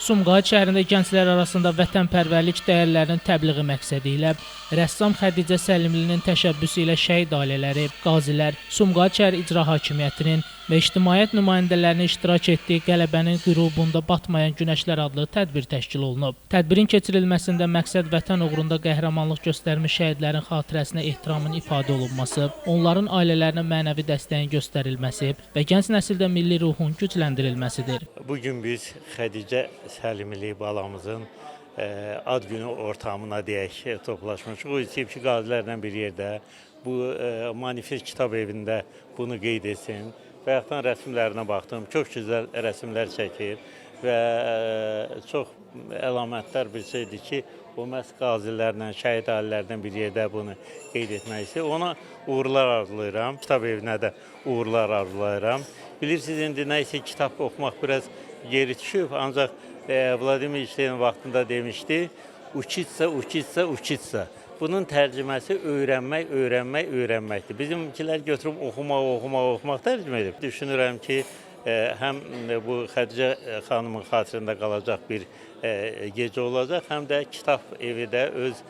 Sumqayıt şəhərində gənclər arasında vətənpərvərlik dəyərlərinin təbliği məqsədi ilə rəssam Xədicə Səlimlinin təşəbbüsü ilə şəhid ailələri, qazilər, Sumqayıt şəhər İcra Hakimiyyətinin və ictimaiyyət nümayəndələrinin iştirak etdiyi Qələbənin qürubunda batmayan günəşlər adlı tədbir təşkil olunub. Tədbirin keçirilməsində məqsəd vətən uğrunda qəhrəmanlıq göstərmiş şəhidlərin xatirəsinə ehtiramın ifadə olunması, onların ailələrinə mənəvi dəstəyin göstərilməsi və gənc nəsildə milli ruhun gücləndirilməsidir. Bugün biz Xədicə Səlimli balamızın ad günü ortamına deyək toplaşmışıq. O istəyib ki, qazilərlə bir yerdə bu manifest kitab evində bunu qeyd etsin. Bayaqdan rəsmlərinə baxdım, çox gözəl rəsmlər çəkir və çox əlamətdar bir şeydir ki, o məhz qazilərlə, şəhid ailələrlə bir yerdə bunu qeyd etmək istəyir. Ona uğurlar arzulayıram, kitab evinə də uğurlar arzulayıram. Bilirsiniz, indi nə isə kitab oxumaq biraz geri düşüb, ancaq Vladimir İlin vaxtında demişdi, uçitsa, uçitsa, uçitsa. Bunun tərcüməsi öyrənmək, öyrənmək, öyrənməkdir. Bizimkilər götürüb oxumaq tərcümə edib. Düşünürəm ki, həm bu Xədicə xanımın xatirində qalacaq bir gecə olacaq, həm də kitab evi də öz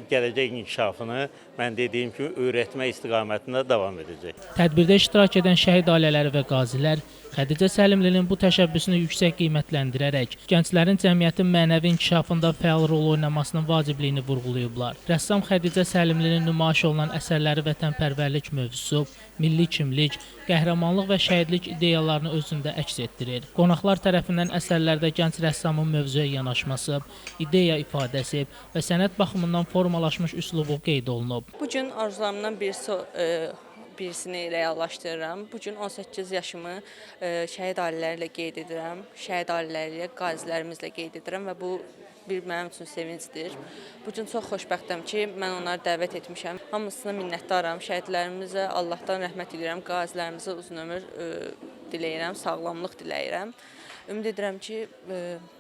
gələcək inkişafını, mən dediyim kimi, öyrətmək istiqamətində davam edəcək. Tədbirdə iştirak edən şəhid ailələri və qazilər Xədicə Səlimlinin bu təşəbbüsünü yüksək qiymətləndirərək gənclərin cəmiyyətin mənəvi inkişafında fəal rol oynamasının vacibliyini vurğulayıblar. Rəssam Xədicə Səlimlinin nümayiş olunan əsərləri vətənpərvərlik mövzusu, milli kimlik, qəhrəmanlıq və şəhidlik ideyalarını özündə əks etdirir. Qonaqlar tərəfindən əsərlərdə gənc rəssamın mövzuya yanaşması, ideya ifadəsi və sənət baxımından formalaşmış üslubu qeyd olunub. Bugün arzularımdan birisini reallaşdırıram. Bugün 18 yaşımı şəhid ailələri ilə qeyd edirəm. Şəhid ailələri ilə, qazilərimizlə qeyd edirəm və bu mənim üçün sevincdir. Bugün çox xoşbəxtəm ki, mən onları dəvət etmişəm. Hamısına minnətdaram. Şəhidlərimizə Allahdan rəhmət edirəm. Qazilərimizə uzun ömür diləyirəm, sağlamlıq diləyirəm. Ümid edirəm ki,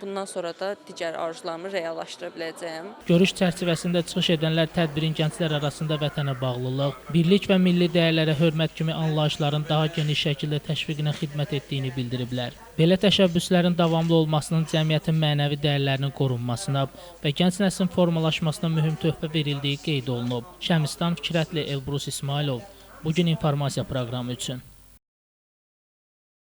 bundan sonra da digər arzularımı reallaşdıra biləcəyəm. Görüş çərçivəsində çıxış edənlər tədbirin gənclər arasında vətənə bağlılıq, birlik və milli dəyərlərə hörmət kimi anlayışların daha geniş şəkildə təşviqinə xidmət etdiyini bildiriblər. Belə təşəbbüslərin davamlı olmasının cəmiyyətin mənəvi dəyərlərinin qorunmasına və gənc nəslin formalaşmasına mühüm töhfə verildiyi qeyd olunub. Şəmistan Fikrətli, Elbrus İsmailov, Bugün informasiya proqramı üçün.